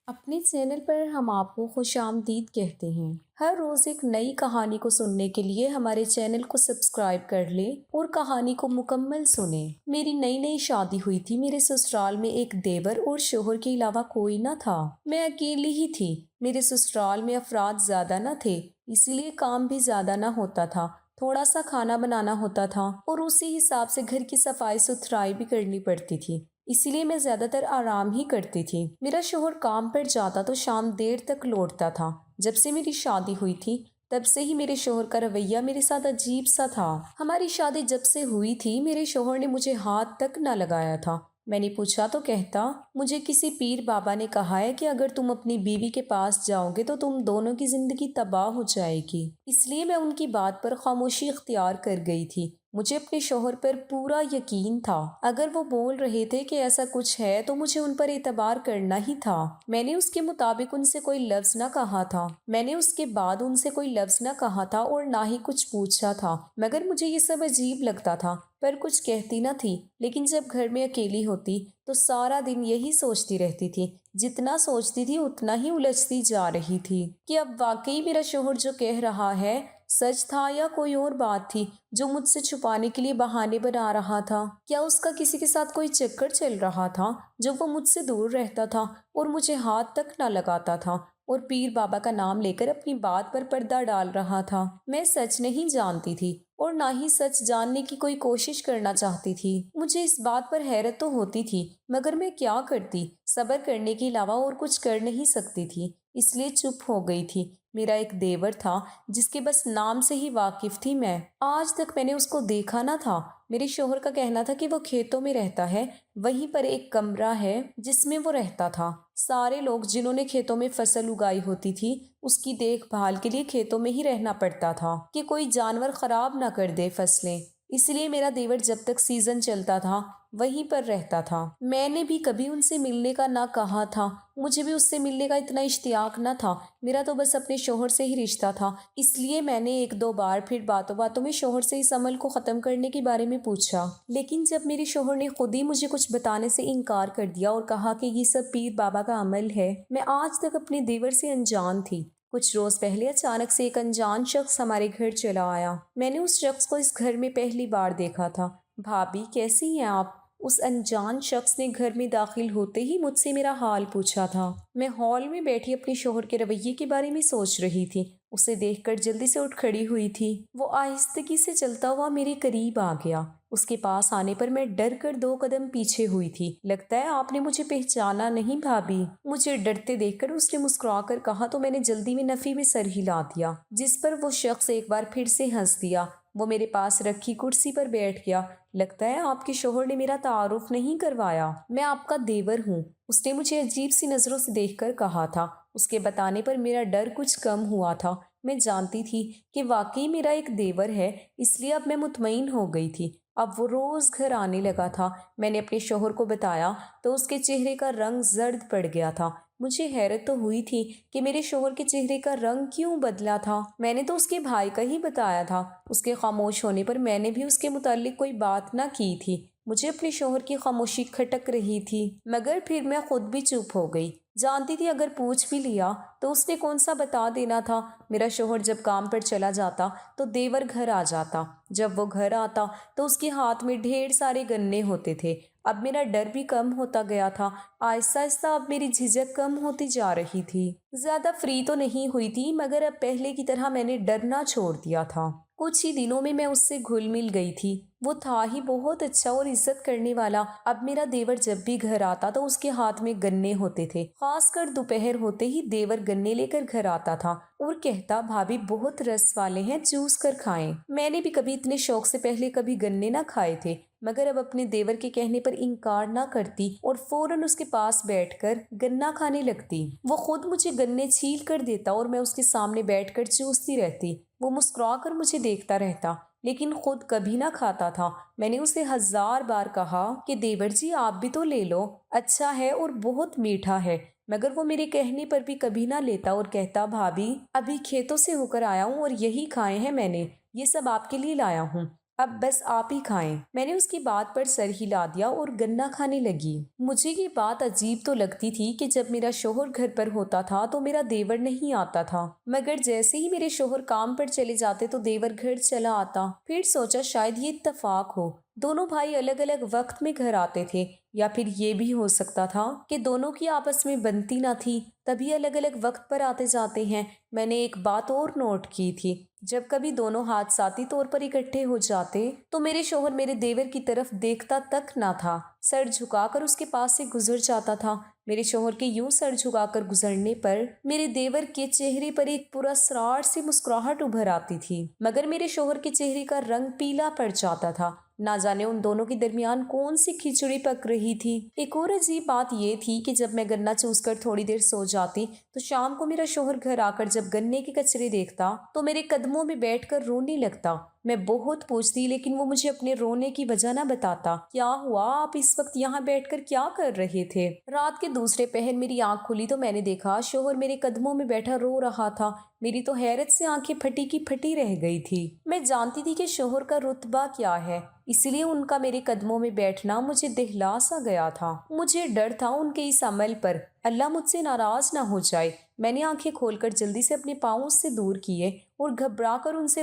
اپنے چینل پر ہم آپ کو خوش آمدید کہتے ہیں۔ ہر روز ایک نئی کہانی کو سننے کے لیے ہمارے چینل کو سبسکرائب کر لیں اور کہانی کو مکمل سنیں۔ میری نئی شادی ہوئی تھی۔ میرے سسرال میں ایک دیور اور شوہر کے علاوہ کوئی نہ تھا۔ میں اکیلی ہی تھی۔ میرے سسرال میں افراد زیادہ نہ تھے، اسی لیے کام بھی زیادہ نہ ہوتا تھا۔ تھوڑا سا کھانا بنانا ہوتا تھا اور اسی حساب سے گھر کی صفائی ستھرائی بھی کرنی پڑتی تھی، اسی لیے میں زیادہ تر آرام ہی کرتی تھی۔ میرا شوہر کام پر جاتا تو شام دیر تک لوٹتا تھا۔ جب سے میری شادی ہوئی تھی تب سے ہی میرے شوہر کا رویہ میرے ساتھ عجیب سا تھا۔ ہماری شادی جب سے ہوئی تھی میرے شوہر نے مجھے ہاتھ تک نہ لگایا تھا۔ میں نے پوچھا تو کہتا، مجھے کسی پیر بابا نے کہا ہے کہ اگر تم اپنی بیوی کے پاس جاؤ گے تو تم دونوں کی زندگی تباہ ہو جائے گی۔ اس لیے میں ان کی بات پر خاموشی اختیار کر گئی تھی۔ مجھے اپنے شوہر پر پورا یقین تھا۔ اگر وہ بول رہے تھے کہ ایسا کچھ ہے تو مجھے ان پر اعتبار کرنا ہی تھا۔ میں نے اس کے مطابق ان سے کوئی لفظ نہ کہا تھا۔ میں نے اس کے بعد ان سے کوئی لفظ نہ کہا تھا اور نہ ہی کچھ پوچھا تھا، مگر مجھے یہ سب عجیب لگتا تھا پر کچھ کہتی نہ تھی۔ لیکن جب گھر میں اکیلی ہوتی تو سارا دن یہی سوچتی رہتی تھی۔ جتنا سوچتی تھی اتنا ہی الجھتی جا رہی تھی کہ اب واقعی میرا شوہر جو کہہ رہا ہے سچ تھا یا کوئی اور بات تھی جو مجھ سے چھپانے کے لیے بہانے بنا رہا تھا۔ کیا اس کا کسی کے ساتھ کوئی چکر چل رہا تھا جو وہ مجھ سے دور رہتا تھا اور مجھے ہاتھ تک نہ لگاتا تھا اور پیر بابا کا نام لے کر اپنی بات پر پردہ ڈال رہا تھا؟ میں سچ نہیں جانتی تھی اور نہ ہی سچ جاننے کی کوئی کوشش کرنا چاہتی تھی۔ مجھے اس بات پر حیرت تو ہوتی تھی مگر میں کیا کرتی؟ صبر کرنے کے علاوہ اور کچھ کر نہیں سکتی تھی، اس لیے چپ ہو گئی تھی۔ میرا ایک دیور تھا جس کے بس نام سے ہی واقف تھی میں۔ آج تک میں نے اس کو دیکھا نہ تھا۔ میرے شوہر کا کہنا تھا کہ وہ کھیتوں میں رہتا ہے، وہیں پر ایک کمرہ ہے جس میں وہ رہتا تھا۔ سارے لوگ جنہوں نے کھیتوں میں فصل اگائی ہوتی تھی اس کی دیکھ بھال کے لیے کھیتوں میں ہی رہنا پڑتا تھا کہ کوئی جانور خراب نہ کر دے فصلیں، اس لیے میرا دیور جب تک سیزن چلتا تھا وہیں پر رہتا تھا۔ میں نے بھی کبھی ان سے ملنے کا نہ کہا تھا، مجھے بھی اس سے ملنے کا اتنا اشتیاق نہ تھا۔ میرا تو بس اپنے شوہر سے ہی رشتہ تھا، اس لیے میں نے ایک دو بار پھر باتوں باتوں میں شوہر سے اس عمل کو ختم کرنے کے بارے میں پوچھا، لیکن جب میرے شوہر نے خود ہی مجھے کچھ بتانے سے انکار کر دیا اور کہا کہ یہ سب پیر بابا کا عمل ہے، میں آج تک اپنے دیور سے انجان تھی۔ کچھ روز پہلے اچانک سے ایک انجان شخص ہمارے گھر چلا آیا۔ میں نے اس شخص کو اس گھر میں پہلی بار دیکھا تھا۔ بھابی کیسی ہیں آپ؟ اس انجان شخص نے گھر میں داخل ہوتے ہی مجھ سے میرا حال پوچھا تھا۔ میں ہال میں بیٹھی اپنے شوہر کے رویے کے بارے میں سوچ رہی تھی۔ اسے دیکھ کر جلدی سے اٹھ کھڑی ہوئی تھی۔ وہ آہستگی سے چلتا ہوا میرے قریب آ گیا۔ اس کے پاس آنے پر میں ڈر کر 2 قدم پیچھے ہوئی تھی۔ لگتا ہے آپ نے مجھے پہچانا نہیں بھابی؟ مجھے ڈرتے دیکھ کر اس نے مسکرا کر کہا تو میں نے جلدی میں نفی میں سر ہلا دیا، جس پر وہ شخص ایک بار پھر سے ہنس دیا۔ وہ میرے پاس رکھی کرسی پر بیٹھ گیا۔ لگتا ہے آپ کے شوہر نے میرا تعارف نہیں کروایا، میں آپ کا دیور ہوں، اس نے مجھے عجیب سی نظروں سے دیکھ کر کہا تھا۔ اس کے بتانے پر میرا ڈر کچھ کم ہوا تھا۔ میں جانتی تھی کہ واقعی میرا ایک دیور ہے، اس لیے اب میں مطمئن ہو گئی تھی۔ اب وہ روز گھر آنے لگا تھا۔ میں نے اپنے شوہر کو بتایا تو اس کے چہرے کا رنگ زرد پڑ گیا تھا۔ مجھے حیرت تو ہوئی تھی کہ میرے شوہر کے چہرے کا رنگ کیوں بدلا تھا۔ میں نے تو اس کے بھائی کا ہی بتایا تھا۔ اس کے خاموش ہونے پر میں نے بھی اس کے متعلق کوئی بات نہ کی تھی۔ مجھے اپنے شوہر کی خاموشی کھٹک رہی تھی، مگر پھر میں خود بھی چپ ہو گئی۔ جانتی تھی اگر پوچھ بھی لیا تو اس نے کون سا بتا دینا تھا۔ میرا شوہر جب کام پر چلا جاتا تو دیور گھر آ جاتا۔ جب وہ گھر آتا تو اس کے ہاتھ میں ڈھیر سارے گنے ہوتے تھے۔ اب میرا ڈر بھی کم ہوتا گیا تھا۔ آہستہ آہستہ اب میری جھجک کم ہوتی جا رہی تھی۔ زیادہ فری تو نہیں ہوئی تھی مگر اب پہلے کی طرح میں نے ڈرنا چھوڑ دیا تھا۔ کچھ ہی دنوں میں اس سے گھل مل گئی تھی۔ وہ تھا ہی بہت اچھا اور عزت کرنے والا۔ اب میرا دیور جب بھی گھر آتا تو اس کے ہاتھ میں گنے ہوتے تھے۔ خاص کر دوپہر ہوتے ہی دیور گنے لے کر گھر آتا تھا اور کہتا، بھابی بہت رس والے ہیں، چوس کر کھائیں۔ میں نے بھی کبھی اتنے شوق سے پہلے کبھی گنے نہ کھائے تھے، مگر اب اپنے دیور کے کہنے پر انکار نہ کرتی اور فوراً اس کے پاس بیٹھ کر گنا کھانے لگتی۔ وہ خود مجھے گنے چھیل کر دیتا اور میں اس کے سامنے بیٹھ کر چوستی رہتی۔ وہ مسکرا کر مجھے دیکھتا رہتا لیکن خود کبھی نہ کھاتا تھا۔ میں نے اسے 1000 بار کہا کہ دیور جی آپ بھی تو لے لو، اچھا ہے اور بہت میٹھا ہے، مگر وہ میرے کہنے پر بھی کبھی نہ لیتا اور کہتا، بھابی ابھی کھیتوں سے ہو کر آیا ہوں اور یہی کھائے ہیں میں نے، یہ سب آپ کے لیے لایا ہوں۔ اب بس آپ ہی کھائیں۔ میں نے اس کی بات پر سر ہلا دیا اور گنا کھانے لگی۔ مجھے یہ بات عجیب تو لگتی تھی کہ جب میرا شوہر گھر پر ہوتا تھا تو میرا دیور نہیں آتا تھا، مگر جیسے ہی میرے شوہر کام پر چلے جاتے تو دیور گھر چلا آتا۔ پھر سوچا شاید یہ اتفاق ہو، دونوں بھائی الگ الگ وقت میں گھر آتے تھے، یا پھر یہ بھی ہو سکتا تھا کہ دونوں کی آپس میں بنتی نہ تھی، تبھی الگ الگ وقت پر آتے جاتے ہیں۔ میں نے ایک بات اور نوٹ کی تھی، جب کبھی دونوں حادثاتی طور پر اکٹھے ہو جاتے تو میرے شوہر میرے دیور کی طرف دیکھتا تک نہ تھا، سر جھکا کر اس کے پاس سے گزر جاتا تھا۔ میرے شوہر کے یوں سر جھکا کر گزرنے پر میرے دیور کے چہرے پر ایک پراسرار سی مسکراہٹ ابھر آتی تھی، مگر میرے شوہر کے چہرے کا رنگ پیلا پڑ جاتا تھا۔ نہ جانے ان دونوں کے درمیان کون سی کھچڑی پک رہی تھی۔ ایک اور عجیب بات یہ تھی کہ جب میں گنا چوس کر تھوڑی دیر سو جاتی تو شام کو میرا شوہر گھر آ کر جب گنے کے کچرے دیکھتا تو میرے قدموں میں بیٹھ کر رونے لگتا۔ میں بہت پوچھتی لیکن وہ مجھے اپنے رونے کی وجہ نہ بتاتا۔ کیا ہوا، آپ اس وقت یہاں بیٹھ کر کیا کر رہے تھے؟ رات کے دوسرے پہر میری آنکھ کھلی تو میں نے دیکھا شوہر میرے قدموں میں بیٹھا رو رہا تھا۔ میری تو حیرت سے آنکھیں پھٹی کی پھٹی رہ گئی تھی۔ میں جانتی تھی کہ شوہر کا رتبہ کیا ہے، اس لیے ان کا میرے قدموں میں بیٹھنا مجھے دہلا سا گیا تھا۔ مجھے ڈر تھا ان کے اس عمل پر اللہ مجھ سے ناراض نہ ہو جائے۔ میں نے آنکھیں کھول کر جلدی سے اپنے پاؤں سے دور کیے اور گھبرا کر ان سے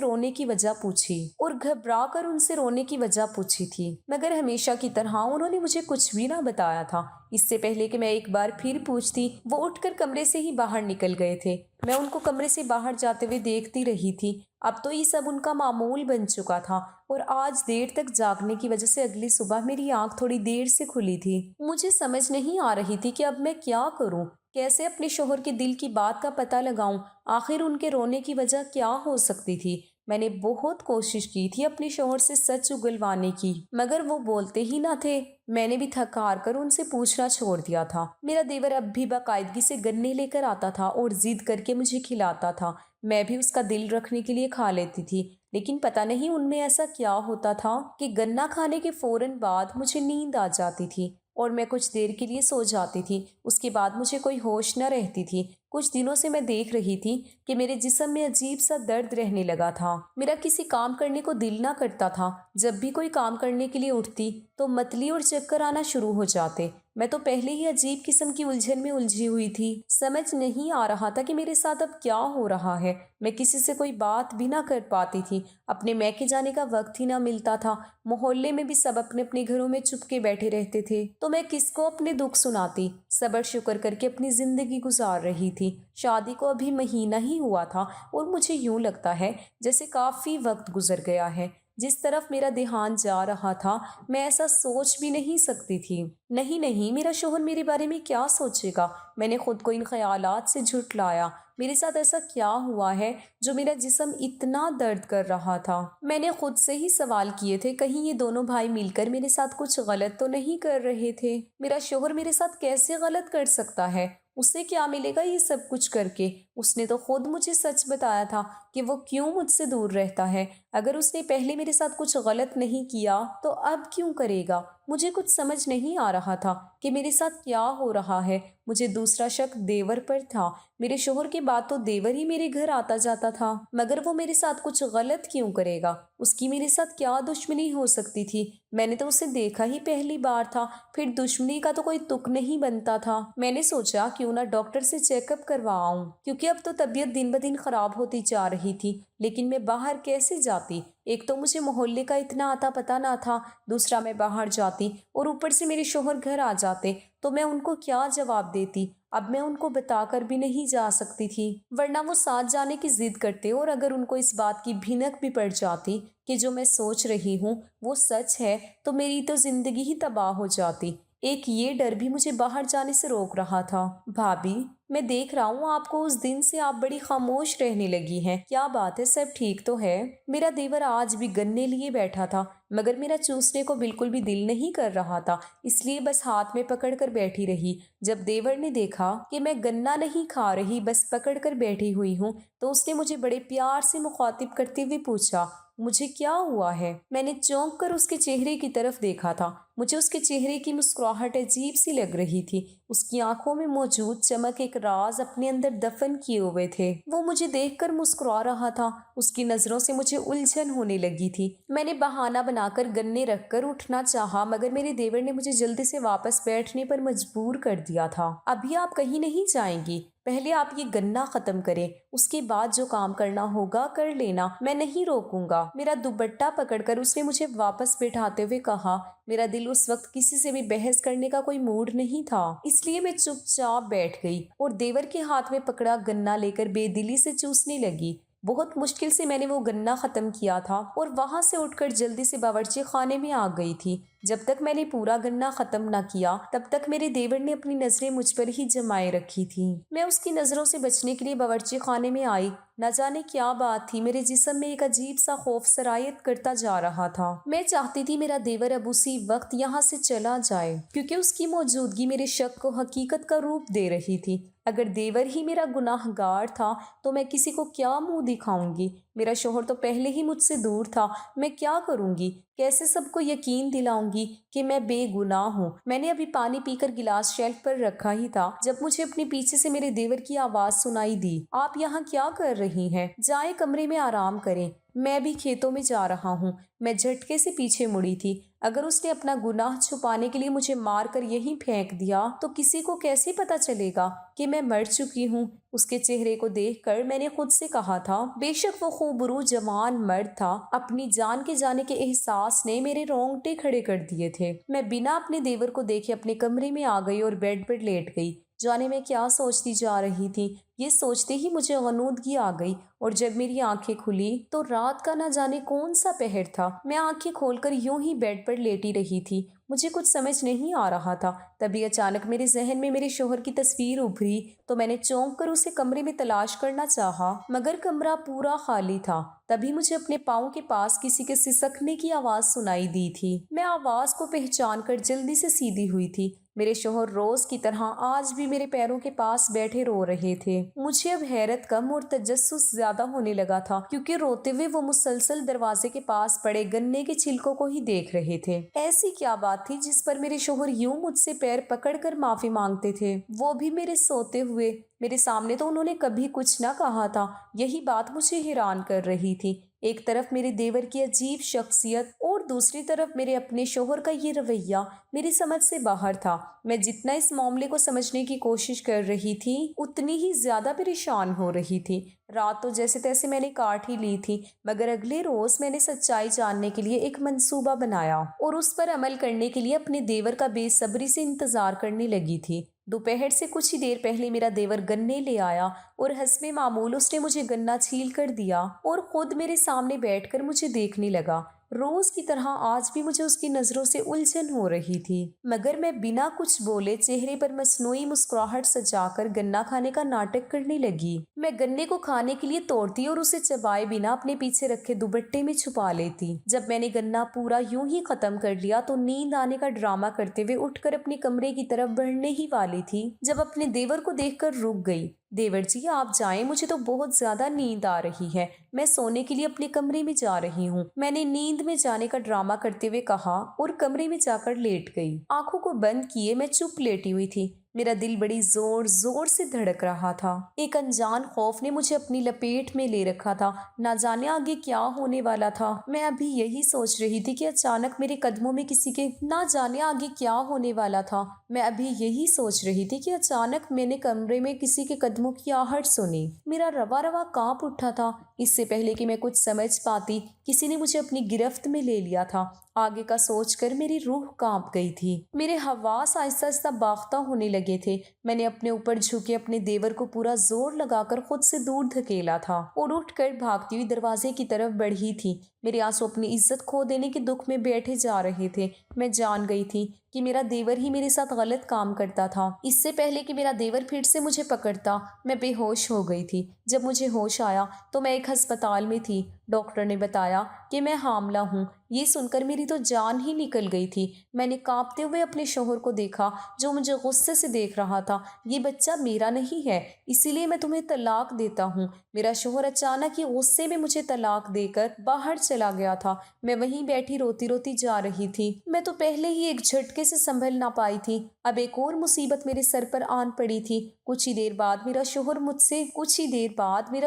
رونے کی وجہ پوچھی تھی، مگر ہمیشہ کی طرح انہوں نے مجھے کچھ بھی نہ بتایا تھا۔ اس سے پہلے کہ میں ایک بار پھر پوچھتی وہ اٹھ کر کمرے سے ہی باہر نکل گئے تھے۔ میں ان کو کمرے سے باہر جاتے ہوئے دیکھتی رہی تھی۔ اب تو یہ سب ان کا معمول بن چکا تھا اور آج دیر تک جاگنے کی وجہ سے اگلی صبح میری آنکھ تھوڑی دیر سے کھلی تھی۔ مجھے سمجھ نہیں آ رہی تھی کہ اب میں کیا کروں، کیسے اپنے شوہر کے دل کی بات کا پتہ لگاؤں، آخر ان کے رونے کی وجہ کیا ہو سکتی تھی۔ میں نے بہت کوشش کی تھی اپنے شوہر سے سچ اگلوانے کی، مگر وہ بولتے ہی نہ تھے۔ میں نے بھی تھک ہار کر ان سے پوچھنا چھوڑ دیا تھا۔ میرا دیور اب بھی باقاعدگی سے گنے لے کر آتا تھا اور ضد کر کے مجھے کھلاتا تھا۔ میں بھی اس کا دل رکھنے کے لیے کھا لیتی تھی، لیکن پتہ نہیں ان میں ایسا کیا ہوتا تھا کہ گنا کھانے کے فوراً بعد مجھے نیند آ جاتی تھی اور میں کچھ دیر کے لیے سو جاتی تھی۔ اس کے بعد مجھے کوئی ہوش نہ رہتی تھی۔ کچھ دنوں سے میں دیکھ رہی تھی کہ میرے جسم میں عجیب سا درد رہنے لگا تھا۔ میرا کسی کام کرنے کو دل نہ کرتا تھا۔ جب بھی کوئی کام کرنے کے لیے اٹھتی تو متلی اور چکر آنا شروع ہو جاتے۔ میں تو پہلے ہی عجیب قسم کی الجھن میں الجھی ہوئی تھی۔ سمجھ نہیں آ رہا تھا کہ میرے ساتھ اب کیا ہو رہا ہے۔ میں کسی سے کوئی بات بھی نہ کر پاتی تھی۔ اپنے میکے جانے کا وقت ہی نہ ملتا تھا۔ محلے میں بھی سب اپنے اپنے گھروں میں چپ کے بیٹھے رہتے تھے تو میں کس کو اپنے دکھ سناتی۔ صبر شکر کر کے اپنی زندگی گزار رہی تھی۔ شادی کو ابھی مہینہ ہی ہوا تھا اور مجھے یوں لگتا ہے جیسے کافی وقت گزر گیا ہے۔ جس طرف میرا دھیان جا رہا تھا میں ایسا سوچ بھی نہیں سکتی تھی۔ نہیں، میرا شوہر میرے بارے میں کیا سوچے گا؟ میں نے خود کو ان خیالات سے جھٹلایا۔ میرے ساتھ ایسا کیا ہوا ہے جو میرا جسم اتنا درد کر رہا تھا؟ میں نے خود سے ہی سوال کیے تھے، کہیں یہ دونوں بھائی مل کر میرے ساتھ کچھ غلط تو نہیں کر رہے تھے؟ میرا شوہر میرے ساتھ کیسے غلط کر سکتا ہے؟ اسے کیا ملے گا یہ سب کچھ کر کے؟ اس نے تو خود مجھے سچ بتایا تھا کہ وہ کیوں مجھ سے دور رہتا ہے۔ اگر اس نے پہلے میرے ساتھ کچھ غلط نہیں کیا تو اب کیوں کرے گا؟ مجھے کچھ سمجھ نہیں آ رہا تھا کہ میرے ساتھ کیا ہو رہا ہے۔ مجھے دوسرا شک دیور پر تھا۔ میرے شوہر کے بعد تو دیور ہی میرے گھر آتا جاتا تھا، مگر وہ میرے ساتھ کچھ غلط کیوں کرے گا؟ اس کی میرے ساتھ کیا دشمنی ہو سکتی تھی؟ میں نے تو اسے دیکھا ہی پہلی بار تھا، پھر دشمنی کا تو کوئی تک نہیں بنتا تھا۔ میں نے سوچا کیوں نہ ڈاکٹر سے چیک اپ کروا آؤں، کیونکہ اب تو طبیعت دن بدن خراب ہوتی جا رہی تھی۔ لیکن میں باہر کیسے جاتی؟ ایک تو مجھے محلے کا اتنا آتا پتہ نہ تھا، دوسرا میں باہر جاتی اور اوپر سے میرے شوہر گھر آ جاتے تو میں ان کو کیا جواب دیتی؟ اب میں ان کو بتا کر بھی نہیں جا سکتی تھی، ورنہ وہ ساتھ جانے کی ضد کرتے اور اگر ان کو اس بات کی بھنک بھی پڑ جاتی کہ جو میں سوچ رہی ہوں وہ سچ ہے تو میری تو زندگی ہی تباہ ہو جاتی۔ ایک یہ ڈر بھی مجھے باہر جانے سے روک رہا تھا۔ بھابی، میں دیکھ رہا ہوں آپ کو اس دن سے آپ بڑی خاموش رہنے لگی ہیں، کیا بات ہے؟ سب ٹھیک تو ہے؟ میرا دیور آج بھی گنے لیے بیٹھا تھا، مگر میرا چوسنے کو بالکل بھی دل نہیں کر رہا تھا، اس لیے بس ہاتھ میں پکڑ کر بیٹھی رہی۔ جب دیور نے دیکھا کہ میں گنا نہیں کھا رہی بس پکڑ کر بیٹھی ہوئی ہوں تو اس نے مجھے بڑے پیار سے مخاطب کرتے ہوئے پوچھا، مجھے کیا ہوا ہے؟ میں نے چونک کر اس کے چہرے کی طرف دیکھا تھا۔ مجھے اس کے چہرے کی مسکراہٹ عجیب سی لگ رہی تھی۔ اس کی آنکھوں میں موجود چمک ایک راز اپنے اندر دفن کیے ہوئے تھے۔ وہ مجھے دیکھ کر مسکرا رہا تھا۔ اس کی نظروں سے مجھے الجھن ہونے لگی تھی۔ میں نے بہانہ بنا کر گنے رکھ کر اٹھنا چاہا، مگر میرے دیور نے مجھے جلدی سے واپس بیٹھنے پر مجبور کر دیا تھا۔ ابھی آپ کہیں نہیں جائیں گی، پہلے آپ یہ گنا ختم کریں، اس کے بعد جو کام کرنا ہوگا کر لینا، میں نہیں روکوں گا۔ میرا دوپٹہ پکڑ کر اس نے مجھے واپس بٹھاتے ہوئے کہا۔ میرا دل اس وقت کسی سے بھی بحث کرنے کا کوئی موڈ نہیں تھا، اس لیے میں چپ چاپ بیٹھ گئی اور دیور کے ہاتھ میں پکڑا گنا لے کر بے دلی سے چوسنے لگی۔ بہت مشکل سے میں نے وہ گنا ختم کیا تھا اور وہاں سے اٹھ کر جلدی سے باورچی خانے میں آ گئی تھی۔ جب تک میں نے پورا گنا ختم نہ کیا تب تک میرے دیور نے اپنی نظریں مجھ پر ہی جمائے رکھی تھیں۔ میں اس کی نظروں سے بچنے کے لیے باورچی خانے میں آئی۔ نہ جانے کیا بات تھی، میرے جسم میں ایک عجیب سا خوف سرایت کرتا جا رہا تھا۔ میں چاہتی تھی میرا دیور اب اسی وقت یہاں سے چلا جائے، کیونکہ اس کی موجودگی میرے شک کو حقیقت کا روپ دے رہی تھی۔ اگر دیور ہی میرا گناہ گار تھا تو میں کسی کو کیا منہ دکھاؤں گی؟ میرا شوہر تو پہلے ہی مجھ سے دور تھا، میں کیا کروں گی؟ کیسے سب کو یقین دلاؤں گی کہ میں بے گناہ ہوں؟ میں نے ابھی پانی پی کر گلاس شیلف پر رکھا ہی تھا جب مجھے اپنے پیچھے سے میرے دیور کی آواز سنائی دی۔ آپ یہاں کیا کر رہی ہیں؟ جائیں کمرے میں آرام کریں، میں بھی کھیتوں میں جا رہا ہوں۔ میں جھٹکے سے پیچھے مڑی تھی۔ اگر اس نے اپنا گناہ چھپانے کے لیے مجھے مار کر یہیں پھینک دیا تو کسی کو کیسے پتا چلے گا کہ میں مر چکی ہوں؟ اس کے چہرے کو دیکھ کر میں نے خود سے کہا تھا، بے شک وہ خوبرو جوان مرد تھا، اپنی جان کے جانے کے احساس نے میرے رونگٹے کھڑے کر دیے تھے۔ میں بنا اپنے دیور کو دیکھے اپنے کمرے میں آ گئی اور بیڈ پر لیٹ گئی۔ جانے میں کیا سوچتی جا رہی تھی، یہ سوچتے ہی مجھے غنودگی آ گئی، اور جب میری آنکھیں کھلی تو رات کا نہ جانے کون سا پہر تھا۔ میں آنکھیں کھول کر یوں ہی بیڈ پر لیٹی رہی تھی، مجھے کچھ سمجھ نہیں آ رہا تھا۔ تبھی اچانک میرے ذہن میں میرے شوہر کی تصویر ابھری تو میں نے چونک کر اسے کمرے میں تلاش کرنا چاہا، مگر کمرہ پورا خالی تھا۔ تبھی مجھے اپنے پاؤں کے پاس کسی کے سسکنے کی آواز سنائی دی تھی۔ میں آواز کو پہچان کر جلدی سے سیدھی ہوئی تھی۔ میرے شوہر روز کی طرح آج بھی میرے پیروں کے پاس بیٹھے رو رہے تھے۔ مجھے اب حیرت کم اور تجسس زیادہ ہونے لگا تھا، کیونکہ روتے ہوئے وہ مسلسل دروازے کے پاس پڑے گنے کے چھلکوں کو ہی دیکھ رہے تھے۔ ایسی کیا بات تھی جس پر میرے شوہر یوں مجھ سے پیر پکڑ کر معافی مانگتے تھے، وہ بھی میرے سوتے ہوئے؟ میرے سامنے تو انہوں نے کبھی کچھ نہ کہا تھا۔ یہی بات مجھے حیران کر رہی تھی۔ ایک طرف میرے دیور کی عجیب شخصیت اور دوسری طرف میرے اپنے شوہر کا یہ رویہ میری سمجھ سے باہر تھا۔ میں جتنا اس معاملے کو سمجھنے کی کوشش کر رہی تھی اتنی ہی زیادہ پریشان ہو رہی تھی۔ رات تو جیسے تیسے میں نے کاٹ ہی لی تھی، مگر اگلے روز میں نے سچائی جاننے کے لیے ایک منصوبہ بنایا اور اس پر عمل کرنے کے لیے اپنے دیور کا بے صبری سے انتظار کرنے لگی تھی۔ دوپہر سے کچھ ہی دیر پہلے میرا دیور گنے لے آیا اور حسب معمول اس نے مجھے گنا چھیل کر دیا اور خود میرے سامنے بیٹھ کر مجھے دیکھنے لگا۔ روز کی طرح آج بھی مجھے اس کی نظروں سے الجھن ہو رہی تھی، مگر میں بنا کچھ بولے چہرے پر مصنوعی مسکراہٹ سجا کر گنا کھانے کا ناٹک کرنے لگی۔ میں گنے کو کھانے کے لیے توڑتی اور اسے چبائے بنا اپنے پیچھے رکھے دوپٹے میں چھپا لیتی۔ جب میں نے گنا پورا یوں ہی ختم کر لیا تو نیند آنے کا ڈرامہ کرتے ہوئے اٹھ کر اپنے کمرے کی طرف بڑھنے ہی والی تھی جب اپنے دیور کو دیکھ کر رک گئی۔ دیور جی آپ جائیں، مجھے تو بہت زیادہ نیند آ رہی ہے، میں سونے کے لیے اپنے کمرے میں جا رہی ہوں، میں نے نیند میں جانے کا ڈرامہ کرتے ہوئے کہا اور کمرے میں جا کر لیٹ گئی۔ آنکھوں کو بند کیے میں چپ لیٹی ہوئی تھی۔ میرا دل بڑی زور زور سے دھڑک رہا تھا۔ ایک انجان خوف نے مجھے اپنی لپیٹ میں لے رکھا تھا، نہ جانے آگے کیا ہونے والا تھا۔ میں ابھی یہی سوچ رہی تھی کہ اچانک میرے قدموں میں کسی کے نہ جانے آگے کیا ہونے والا تھا میں ابھی یہی سوچ رہی تھی کہ اچانک میں نے کمرے میں کسی کے قدموں کی آہٹ سنی۔ میرا روا روا کانپ اٹھا تھا۔ اس سے پہلے کہ میں کچھ سمجھ پاتی کسی نے مجھے اپنی گرفت میں لے لیا تھا۔ آگے کا سوچ کر میری روح کانپ گئی تھی، میرے حواس آہستہ آہستہ باختہ ہونے لگے تھے۔ میں نے اپنے اوپر جھکے اپنے دیور کو پورا زور لگا کر خود سے دور دھکیلا تھا اور اٹھ کر بھاگتی ہوئی دروازے کی طرف بڑھی تھی۔ میرے آنسو اپنی عزت کھو دینے کے دکھ میں بیٹھے جا رہے تھے۔ میں جان گئی تھی کہ میرا دیور ہی میرے ساتھ غلط کام کرتا تھا۔ اس سے پہلے کہ میرا دیور پھر سے مجھے پکڑتا میں بے ہوش ہو گئی تھی۔ جب مجھے ہوش آیا تو میں ایک ہسپتال میں تھی۔ ڈاکٹر نے بتایا کہ میں حاملہ ہوں۔ یہ سن کر میری تو جان ہی نکل گئی تھی۔ میں نے کانپتے ہوئے اپنے شوہر کو دیکھا جو مجھے غصے سے دیکھ رہا تھا۔ یہ بچہ میرا نہیں ہے، اسی لیے میں تمہیں طلاق دیتا ہوں۔ میرا شوہر اچانک ہی غصے میں مجھے طلاق دے کر باہر چلا گیا تھا۔ میں وہیں بیٹھی روتی روتی جا رہی تھی۔ میں تو پہلے ہی ایک جھٹکے سے سنبھل نہ پائی تھی، اب ایک اور مصیبت میرے سر پر آن پڑی تھی۔ کچھ ہی دیر بعد میرا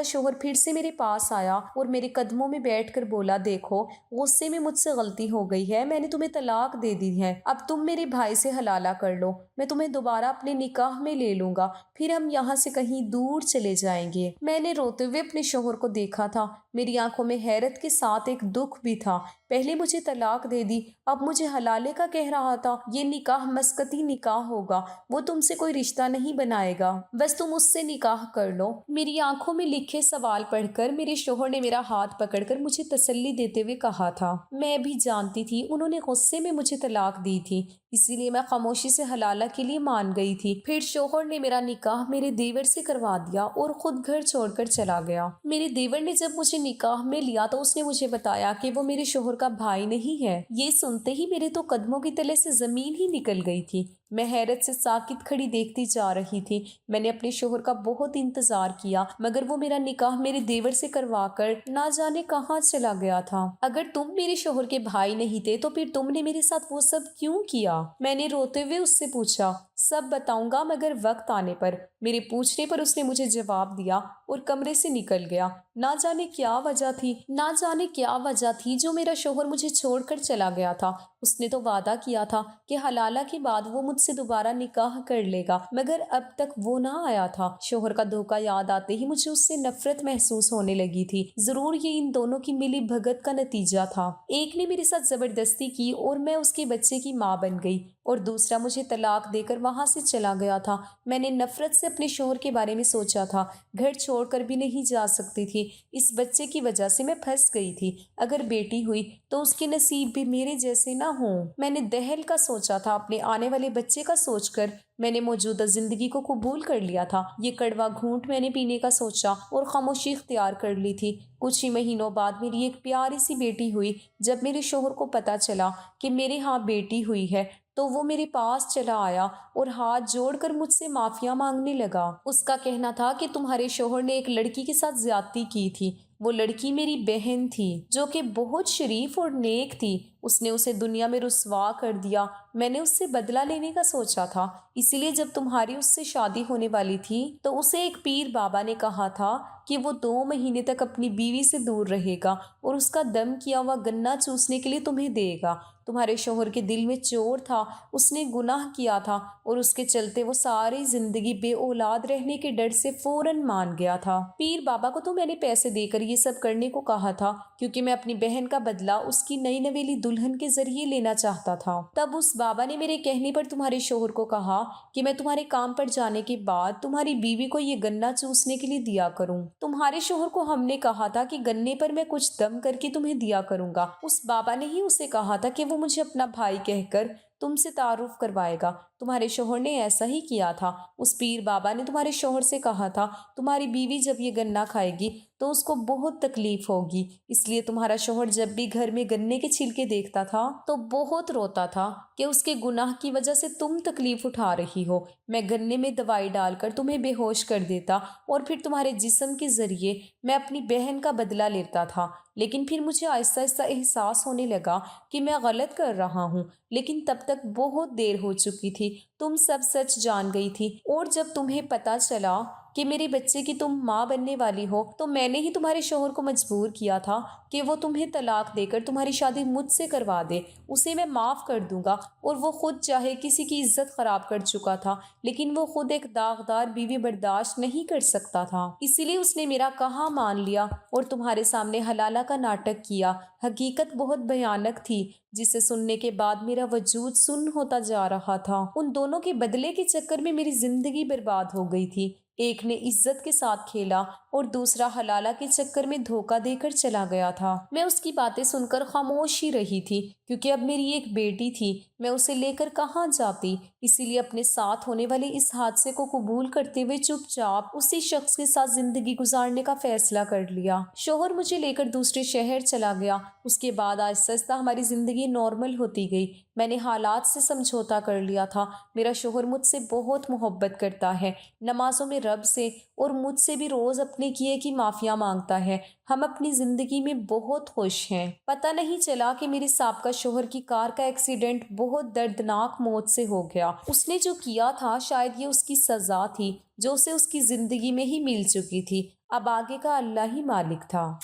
شوہر پھر سے میرے پاس آیا اور میرے قدموں میں بیٹھ کر بولا، دیکھو غصے میں مجھ سے غلطی ہو گئی ہے، میں نے تمہیں طلاق دے دی ہے، اب تم میرے بھائی سے حلالہ کر لو، میں تمہیں دوبارہ اپنے نکاح میں لے لوں گا، پھر ہم یہاں سے کہیں دور چلے جائیں گے۔ میں نے روتے ہوئے اپنے شوہر کو دیکھا تھا، میری آنکھوں میں حیرت کے ساتھ ایک دکھ بھی تھا۔ پہلے مجھے طلاق دے دی، اب مجھے حلالے کا کہہ رہا تھا۔ یہ نکاح مسکتی نکاح ہوگا، وہ تم سے کوئی رشتہ نہیں بنائے گا، بس تم اس سے نکاح کر لو۔ میری آنکھوں میں لکھے سوال پڑھ کر میرے شوہر نے میرا ہاتھ پکڑ کر مجھے تسلی دیتے ہوئے کہا تھا۔ میں بھی جانتی تھی انہوں نے غصے میں مجھے طلاق دی تھی، اسی لیے میں خاموشی سے حلالہ کے لیے مان گئی تھی۔ پھر شوہر نے میرا نکاح میرے دیور سے کروا دیا اور خود گھر چھوڑ کر چلا گیا۔ میرے دیور نے جب مجھے نکاح میں لیا تو اس نے مجھے بتایا کہ وہ میرے شوہر کا بھائی نہیں ہے۔ یہ سنتے ہی میرے تو قدموں کی تلے سے زمین ہی نکل گئی تھی۔ میں حیرت سے ساکت کھڑی دیکھتی جا رہی تھی۔ میں نے اپنے شوہر کا بہت انتظار کیا، مگر وہ میرا نکاح میرے دیور سے کروا کر نہ جانے کہاں چلا گیا تھا۔ اگر تم میرے شوہر کے بھائی نہیں تھے تو پھر تم نے میرے ساتھ وہ سب کیوں کیا؟ میں نے روتے ہوئے اس سے پوچھا۔ سب بتاؤں گا مگر وقت آنے پر۔ میرے پوچھنے پر اس نے مجھے جواب دیا اور کمرے سے نکل گیا۔ نہ جانے کیا وجہ تھی جو میرا شوہر مجھے چھوڑ کر چلا گیا تھا۔ اس نے تو وعدہ کیا تھا کہ حلالہ کے بعد وہ مجھ سے دوبارہ نکاح کر لے گا، مگر اب تک وہ نہ آیا تھا۔ شوہر کا دھوکہ یاد آتے ہی مجھے اس سے نفرت محسوس ہونے لگی تھی۔ ضرور یہ ان دونوں کی ملی بھگت کا نتیجہ تھا۔ ایک نے میرے ساتھ زبردستی کی اور میں اس کے بچے کی ماں بن گئی، اور دوسرا مجھے طلاق دے کر وہاں سے چلا گیا تھا۔ میں نے نفرت سے اپنے شوہر کے بارے میں سوچا تھا، گھر چھوڑ کر بھی نہیں جا سکتی تھی، اس بچے کی وجہ سے میں پھنس گئی تھی۔ اگر بیٹی ہوئی تو اس کے نصیب بھی میرے جیسے نہ ہوں۔ میں نے دہل کا سوچا تھا، اپنے آنے والے بچے کا سوچ کر میں نے موجودہ زندگی کو قبول کر لیا تھا۔ یہ کڑوا گھونٹ میں نے پینے کا سوچا اور خاموشی اختیار کر لی تھی۔ کچھ ہی مہینوں بعد میری ایک پیاری سی بیٹی ہوئی۔ جب میرے شوہر کو پتا چلا کہ میرے ہاں بیٹی ہوئی ہے تو وہ میرے پاس چلا آیا اور ہاتھ جوڑ کر مجھ سے معافیا مانگنے لگا۔ اس کا کہنا تھا کہ تمہارے شوہر نے ایک لڑکی کے ساتھ زیادتی کی تھی۔ وہ لڑکی میری بہن تھی جو کہ بہت شریف اور نیک تھی۔ اس نے اسے دنیا میں رسوا کر دیا۔ میں نے اس سے بدلہ لینے کا سوچا تھا، اسی لیے جب تمہاری اس سے شادی ہونے والی تھی تو اسے ایک پیر بابا نے کہا تھا کہ وہ 2 مہینے تک اپنی بیوی سے دور رہے گا اور اس کا دم کیا ہوا گنا چوسنے کے لیے تمہیں دے گا۔ تمہارے شوہر کے دل میں چور تھا، اس نے گناہ کیا تھا اور اس کے چلتے وہ ساری زندگی بے اولاد رہنے کے ڈر سے فوراً مان گیا تھا۔ پیر بابا کو تو میں نے پیسے دے کر یہ سب کرنے کو کہا تھا کیونکہ میں اپنی بہن کا بدلہ اس کی نئی نویلی دلہن کے ذریعے لینا چاہتا تھا۔ تب اس بابا نے میرے کہنے پر تمہارے شوہر کو کہا کہ میں تمہارے کام پر جانے کے بعد تمہاری بیوی کو یہ گنا چوسنے کے لیے دیا کروں۔ تمہارے شوہر کو ہم نے کہا تھا کہ گنے پر میں کچھ دم کر کے تمہیں دیا کروں گا۔ اس بابا نے ہی اسے کہا تھا کہ وہ مجھے اپنا بھائی کہہ کر تم سے تعارف کروائے گا۔ تمہارے شوہر نے ایسا ہی کیا تھا۔ اس پیر بابا نے تمہارے شوہر سے کہا تھا تمہاری بیوی جب یہ گنا کھائے گی تو اس کو بہت تکلیف ہوگی، اس لیے تمہارا شوہر جب بھی گھر میں گنے کے چھلکے دیکھتا تھا تو بہت روتا تھا کہ اس کے گناہ کی وجہ سے تم تکلیف اٹھا رہی ہو۔ میں گنے میں دوائی ڈال کر تمہیں بے ہوش کر دیتا اور پھر تمہارے جسم کے ذریعے میں اپنی بہن کا بدلہ لیتا تھا، لیکن پھر مجھے آہستہ آہستہ احساس ہونے لگا کہ میں غلط کر رہا ہوں، لیکن تب تک بہت دیر ہو چکی تھی۔ تم سب سچ جان گئی تھی اور جب تمہیں پتا چلا کہ میرے بچے کی تم ماں بننے والی ہو تو میں نے ہی تمہارے شوہر کو مجبور کیا تھا کہ وہ تمہیں طلاق دے کر تمہاری شادی مجھ سے کروا دے۔ اسے میں معاف کر دوں گا، اور وہ خود چاہے کسی کی عزت خراب کر چکا تھا لیکن وہ خود ایک داغدار بیوی برداشت نہیں کر سکتا تھا، اسی لیے اس نے میرا کہا مان لیا اور تمہارے سامنے حلالہ کا ناٹک کیا۔ حقیقت بہت بھیانک تھی جسے سننے کے بعد میرا وجود سن ہوتا جا رہا تھا۔ ان دونوں کے بدلے کے چکر میں میری زندگی برباد ہو گئی تھی۔ ایک نے عزت کے ساتھ کھیلا اور دوسرا حلالہ کے چکر میں دھوکہ دے کر چلا گیا تھا۔ میں اس کی باتیں سن کر خاموش ہی رہی تھی کیونکہ اب میری ایک بیٹی تھی، میں اسے لے کر کہاں جاتی، اسی لیے اپنے ساتھ ہونے والے اس حادثے کو قبول کرتے ہوئے چپ چاپ اسی شخص کے ساتھ زندگی گزارنے کا فیصلہ کر لیا۔ شوہر مجھے لے کر دوسرے شہر چلا گیا۔ اس کے بعد آہستہ آہستہ ہماری زندگی نارمل ہوتی گئی۔ میں نے حالات سے سمجھوتا کر لیا تھا۔ میرا شوہر مجھ سے بہت محبت کرتا ہے، نمازوں میں رب سے اور مجھ سے بھی روز اپنے کیے کی معافیاں مانگتا ہے۔ ہم اپنی زندگی میں بہت خوش ہیں۔ پتہ نہیں چلا کہ میرے سابقہ شوہر کی کار کا ایکسیڈنٹ بہت دردناک موت سے ہو گیا۔ اس نے جو کیا تھا شاید یہ اس کی سزا تھی جو اسے اس کی زندگی میں ہی مل چکی تھی۔ اب آگے کا اللہ ہی مالک تھا۔